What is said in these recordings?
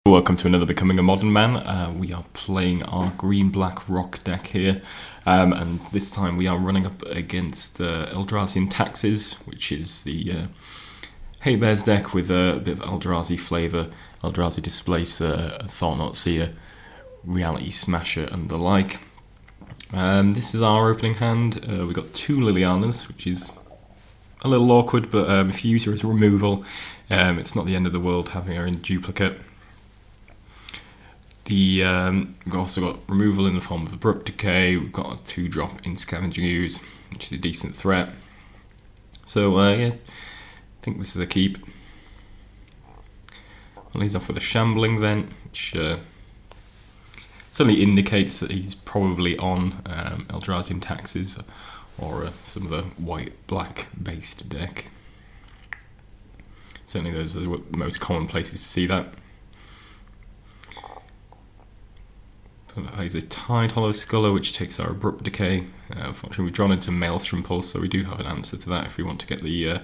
Welcome to another Becoming a Modern Man. We are playing our green-black rock deck here, and this time we are running up against Eldrazi Taxes, which is the Hey Bears deck with a bit of Eldrazi flavour, Eldrazi Displacer, Thought-Knot Seer, Reality Smasher and the like. This is our opening hand. We've got two Lilianas, which is a little awkward, but if you use her as a removal, it's not the end of the world having her in duplicate. We've also got removal in the form of Abrupt Decay. We've got a 2-drop in Scavenging Ooze, which is a decent threat. So yeah, I think this is a keep. Well, he's off with a Shambling Vent, which certainly indicates that he's probably on Eldrazi Taxes or some of the white-black based deck. Certainly those are the most common places to see that. He's a Tide Hollow Sculler, which takes our Abrupt Decay. Unfortunately, we've drawn into Maelstrom Pulse, so we do have an answer to that if we want to get the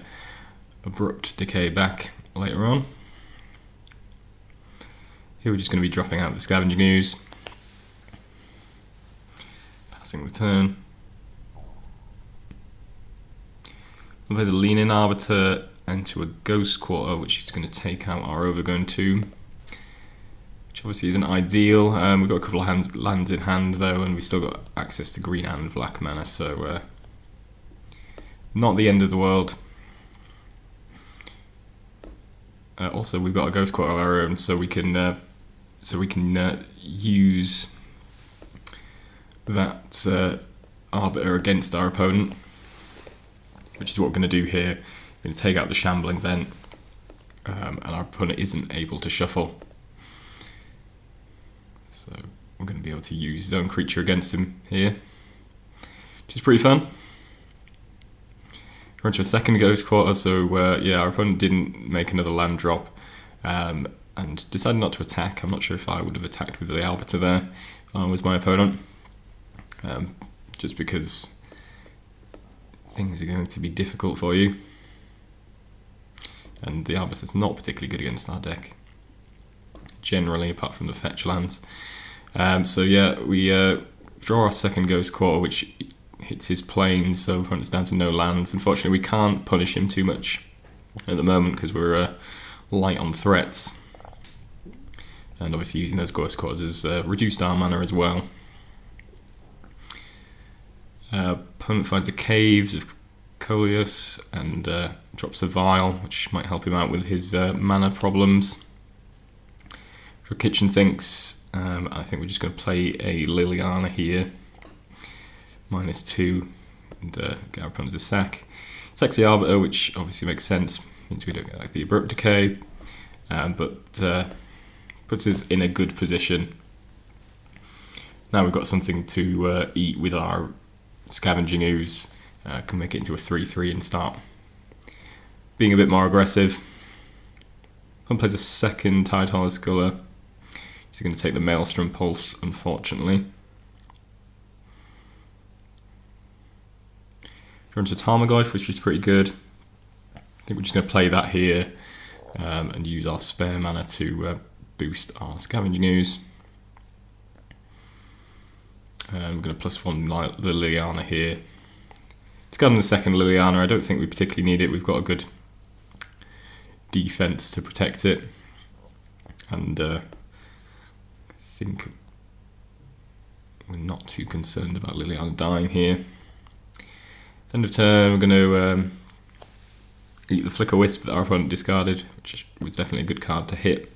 Abrupt Decay back later on. Here we're just going to be dropping out the Scavenging Ooze. Passing the turn. We'll play the Lean-In Arbiter into a Ghost Quarter, which is going to take out our Overgrown Tomb. Which obviously isn't ideal. We've got a couple of lands in hand though, and we've still got access to green and black mana, so not the end of the world. Also, we've got a Ghost Quarter of our own, so we can use that Arbiter against our opponent, which is what we're going to do here. We're going to take out the Shambling Vent, and our opponent isn't able to shuffle. So we're going to be able to use his own creature against him here, which is pretty fun. We're into a second Ghost Quarter, so yeah, our opponent didn't make another land drop and decided not to attack. I'm not sure if I would have attacked with the Arbiter there if I was my opponent, just because things are going to be difficult for you. And the Arbiter's not particularly good against our deck, generally, apart from the fetch lands. So yeah, we draw our second Ghost Quarter, which hits his plane, so opponent's down to no lands. Unfortunately, we can't punish him too much at the moment because we're light on threats. And obviously using those Ghost Quarters is reduced our mana as well. Opponent finds a Caves of Coleus and drops a Vial, which might help him out with his mana problems. For Kitchen Thinks, I think we're just going to play a Liliana here, -2, and get our opponent to sack. Sacks the Arbiter, which obviously makes sense, means we don't get like the Abrupt Decay, but puts us in a good position. Now we've got something to eat with our Scavenging Ooze, can make it into a 3/3 and start being a bit more aggressive. One plays a second Tide Hollow Sculler. He's going to take the Maelstrom Pulse, unfortunately. We're into Tarmogoyf, which is pretty good. I think we're just going to play that here and use our spare mana to boost our Scavenging Ooze. I'm going to +1 Liliana here. Discarding the second Liliana, I don't think we particularly need it. We've got a good defense to protect it. And I think we're not too concerned about Liliana dying here. End of turn, we're going to eat the Flicker Wisp that our opponent discarded, which was definitely a good card to hit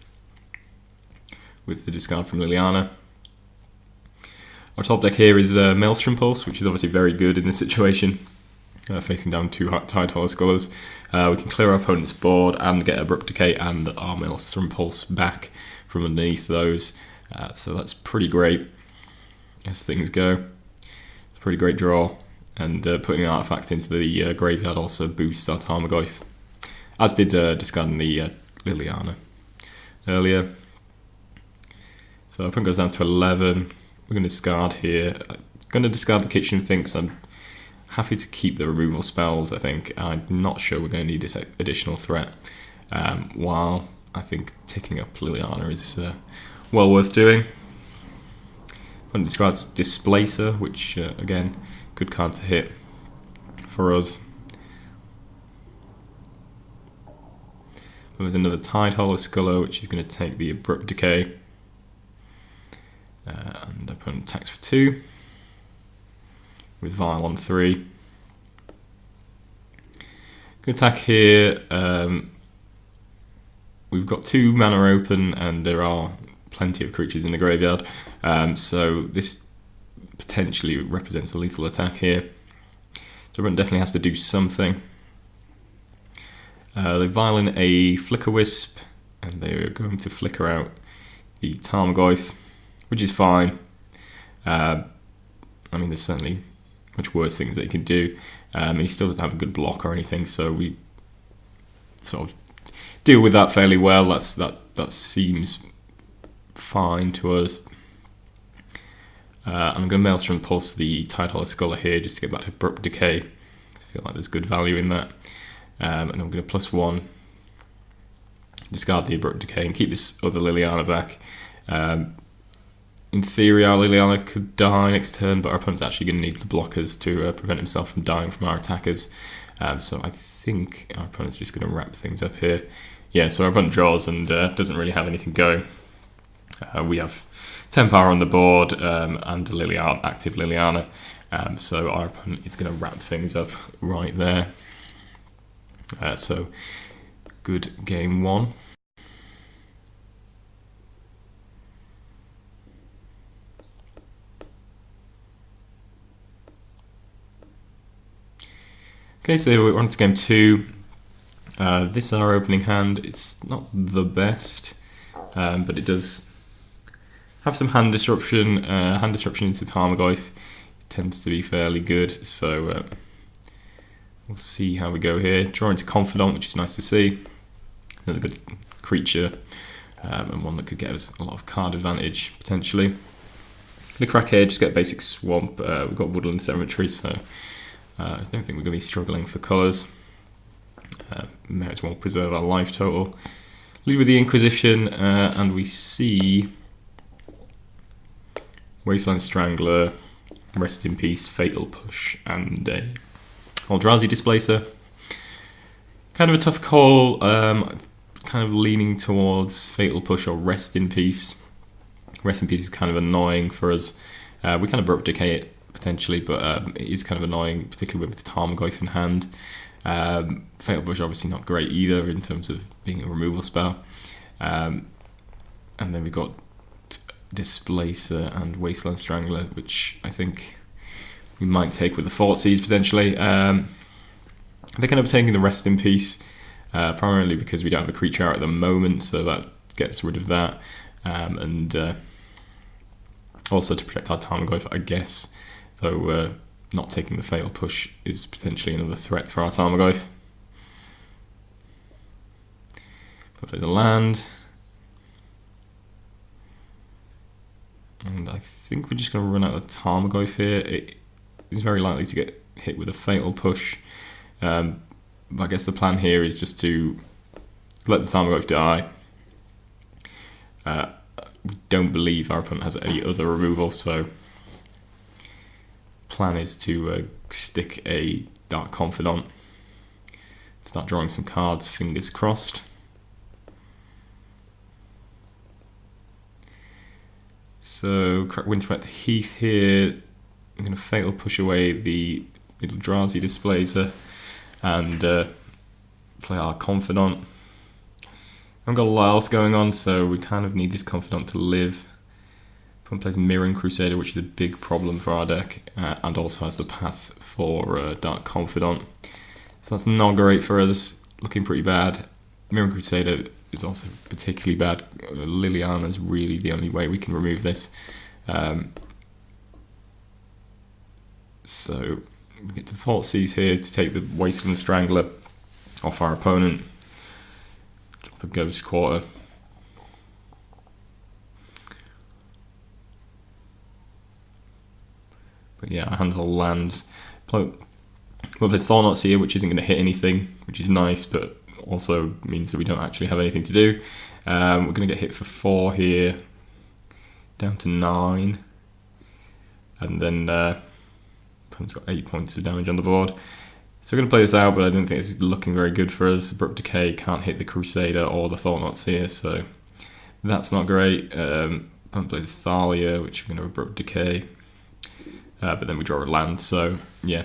with the discard from Liliana. Our top deck here is Maelstrom Pulse, which is obviously very good in this situation, facing down two Tide Hollow Scholars. We can clear our opponent's board and get Abrupt Decay and our Maelstrom Pulse back from underneath those. So that's pretty great as things go. It's a pretty great draw, and putting an artifact into the graveyard also boosts our Tarmogoyf, as did discarding the Liliana earlier. So our opponent goes down to 11. We're going to discard here. I'm going to discard the Kitchen Finks. I'm happy to keep the removal spells, I think. I'm not sure we're going to need this additional threat while I think ticking up Liliana is well worth doing. Opponent discards Displacer, which again, good card to hit for us. There's another Tidehollow Sculler, which is going to take the Abrupt Decay. And opponent attacks for 2 with Vile on 3. Good attack here. We've got 2 mana open, and there are plenty of creatures in the graveyard. So this potentially represents a lethal attack here. So opponent definitely has to do something. They violin a Flicker Wisp, and they're going to flicker out the Tarmogoyf, which is fine. I mean, there's certainly much worse things that he can do, and he still doesn't have a good block or anything, so we sort of deal with that fairly well. That seems fine to us. I'm going to Maelstrom Pulse the Tidehollow Sculler here just to get back to Abrupt Decay. I feel like there's good value in that. And I'm going to +1, discard the Abrupt Decay and keep this other Liliana back. In theory, our Liliana could die next turn, but our opponent's actually going to need the blockers to prevent himself from dying from our attackers. So I think our opponent's just going to wrap things up here. Yeah, so our opponent draws and doesn't really have anything going. We have 10 power on the board and a Liliana, active Liliana. So our opponent is going to wrap things up right there. So good game 1. Okay, so we're on to game 2. This is our opening hand. It's not the best, but it does have some hand disruption. Hand disruption into Tarmogoyf tends to be fairly good, so we'll see how we go here. Draw into Confidant, which is nice to see. Another good creature, and one that could get us a lot of card advantage, potentially. Gonna crack here, just get basic Swamp. We've got Woodland Cemetery, so I don't think we're going to be struggling for colours. Might as well preserve our life total. Lead with the Inquisition, and we see Wasteland Strangler, Rest in Peace, Fatal Push, and Eldrazi Displacer. Kind of a tough call. Kind of leaning towards Fatal Push or Rest in Peace. Rest in Peace is kind of annoying for us. We kind of Abrupt Decay it potentially, but it is kind of annoying, particularly with the Tarmogoyf in hand. Fatal Push obviously not great either in terms of being a removal spell. And then we've got Displacer and Wasteland Strangler, which I think we might take with the Thoughtseize potentially. They're kind of taking the Rest in Peace, primarily because we don't have a creature out at the moment, so that gets rid of that. And also to protect our Tarmogoyf, I guess, though not taking the Fatal Push is potentially another threat for our Tarmogoyf. But there's a land. And I think we're just going to run out of the Tarmogoyf here. It is very likely to get hit with a Fatal Push. But I guess the plan here is just to let the Tarmogoyf die. We don't believe our opponent has any other removal, so plan is to stick a Dark Confidant, start drawing some cards, fingers crossed. So crack Winterwet Heath here. I'm going to Fatal Push away the Eldrazi Displacer and play our Confidant. I haven't got a lot else going on, so we kind of need this Confidant to live. Opponent plays Mirren Crusader, which is a big problem for our deck, and also has the path for Dark Confidant. So that's not great for us, looking pretty bad. Mirren Crusader is also particularly bad. Liliana is really the only way we can remove this. So we get to Thoughtseize here to take the Wasteland Strangler off our opponent. Drop a Ghost Quarter. But yeah, our hands all lands. Well, there's Thornots here, which isn't going to hit anything, which is nice, but also means that we don't actually have anything to do. We're going to get hit for 4 here, down to 9, and then opponent's got 8 points of damage on the board. So we're going to play this out, but I don't think it's looking very good for us. Abrupt Decay can't hit the Crusader or the Thought-Knots here, so that's not great. Opponent plays Thalia, which we're going to Abrupt Decay, but then we draw a land, so yeah.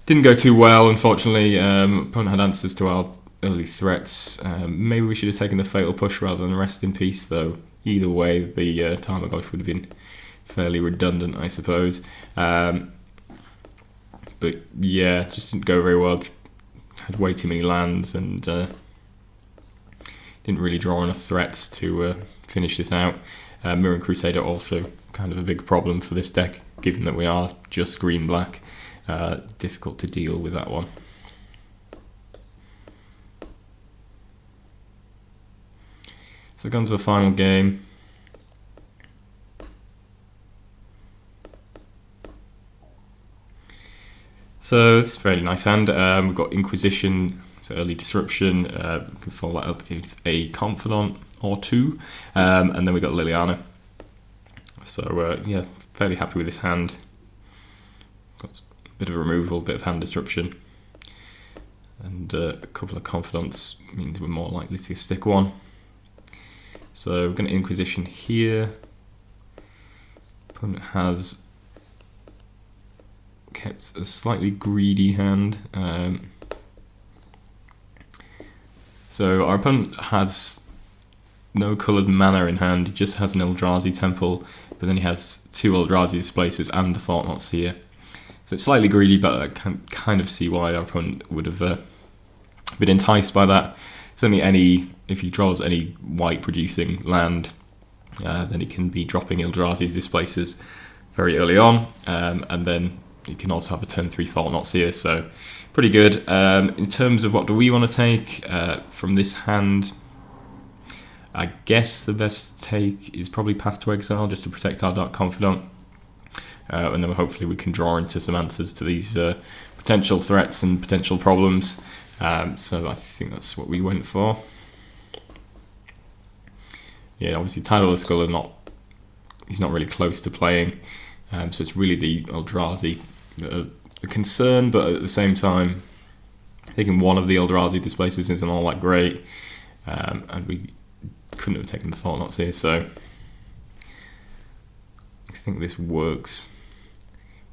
Didn't go too well, unfortunately. Opponent had answers to our early threats. Maybe we should have taken the Fatal Push rather than Rest in Peace, though. Either way, the Tarmogoyf would have been fairly redundant, I suppose. But yeah, just didn't go very well. Had way too many lands and didn't really draw enough threats to finish this out. Mirror Crusader also kind of a big problem for this deck, given that we are just green-black. Difficult to deal with that one. So gone to the final game. So it's a fairly nice hand. We've got Inquisition, so early disruption. We can follow that up with a Confidant or 2, and then we got Liliana. So yeah, fairly happy with this hand. Got a bit of removal, a bit of hand disruption, and a couple of Confidants means we're more likely to stick one. So we're going to Inquisition here. Opponent has kept a slightly greedy hand. So our opponent has no coloured mana in hand, he just has an Eldrazi Temple, but then he has 2 Eldrazi Displacers and the Thought-Knots here. So it's slightly greedy, but I can kind of see why our opponent would have been enticed by that. Certainly if he draws any white producing land, then he can be dropping Eldrazi Displacers very early on, and then you can also have a turn 3 Thought-Knots here, so pretty good. In terms of what do we want to take from this hand, I guess the best take is probably Path to Exile, just to protect our Dark Confidant. And then hopefully we can draw into some answers to these potential threats and potential problems. So I think that's what we went for. Yeah, obviously Tidal of the Skull he's not really close to playing. So it's really the Eldrazi that are the concern, but at the same time, taking one of the Eldrazi Displacers isn't all that great. And we couldn't have taken the Thought-Knots here, so I think this works.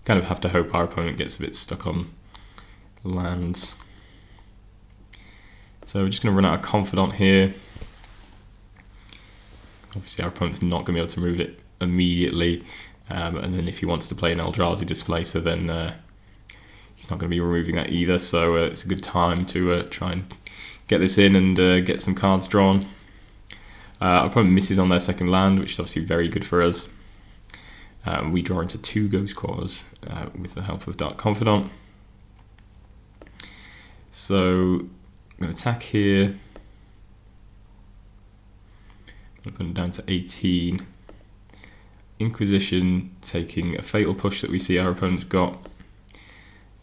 Kind of have to hope our opponent gets a bit stuck on lands. So we're just going to run out of Confidant here. Obviously our opponent's not going to be able to move it immediately, and then if he wants to play an Eldrazi Displacer, then he's not going to be removing that either, so it's a good time to try and get this in and get some cards drawn. Our opponent misses on their second land, which is obviously very good for us. We draw into 2 Ghost Quarters with the help of Dark Confidant. So I'm going to attack here. I'm going to put it down to 18. Inquisition, taking a Fatal Push that we see our opponent's got.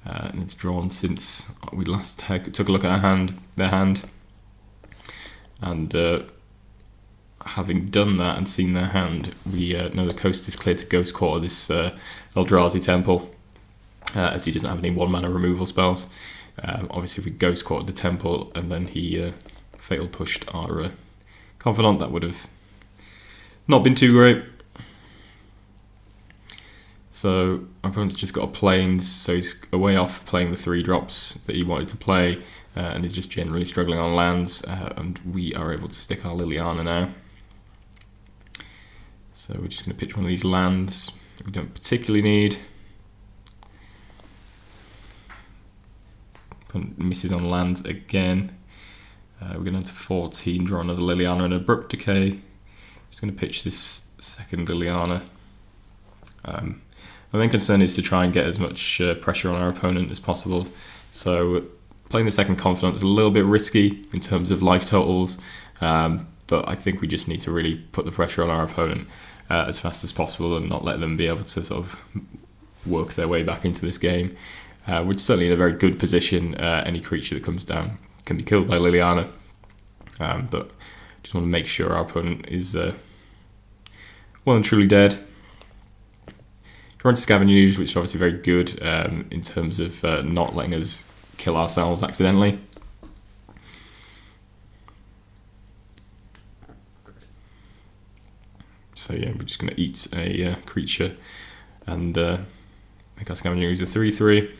And it's drawn since we last took a look at their hand. And having done that and seen their hand, we know the coast is clear to Ghost Quarter this Eldrazi Temple, as he doesn't have any 1-mana removal spells. Obviously, if we Ghost Quartered the Temple and then he Fatal Pushed our Confidant, that would have not been too great. So our opponent's just got a Plains, so he's a way off playing the 3 drops that he wanted to play, and he's just generally struggling on lands, and we are able to stick our Liliana now. So we're just going to pitch one of these lands that we don't particularly need. Opponent misses on lands again. We're going to 14, draw another Liliana and Abrupt Decay. Just going to pitch this second Liliana. My main concern is to try and get as much pressure on our opponent as possible. So playing the second Confidant is a little bit risky in terms of life totals, but I think we just need to really put the pressure on our opponent as fast as possible and not let them be able to sort of work their way back into this game. We're certainly in a very good position. Any creature that comes down can be killed by Liliana. But just want to make sure our opponent is well and truly dead. Draw into Scavengers, which is obviously very good in terms of not letting us kill ourselves accidentally. So yeah, we're just going to eat a creature and make our Scavengers a 3/3.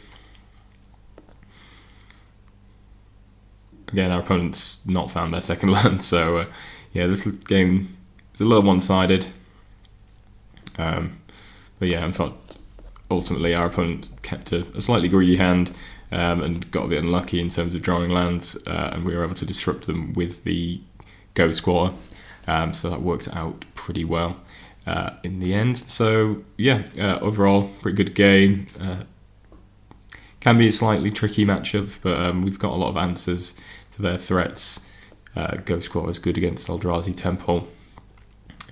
Again, our opponent's not found their second land, so yeah, this game is a little one-sided. But yeah, I thought ultimately our opponent kept a slightly greedy hand and got a bit unlucky in terms of drawing lands, and we were able to disrupt them with the Ghost Squatter. So that works out pretty well in the end. So yeah, overall, pretty good game. Can be a slightly tricky matchup, but we've got a lot of answers to their threats. Ghost Squatter is good against Eldrazi Temple,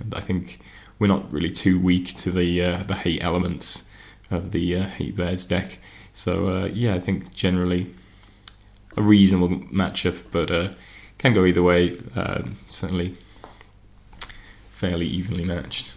and I think we're not really too weak to the hate elements of the Hate Bears deck. So yeah, I think generally a reasonable matchup, but can go either way. Certainly fairly evenly matched.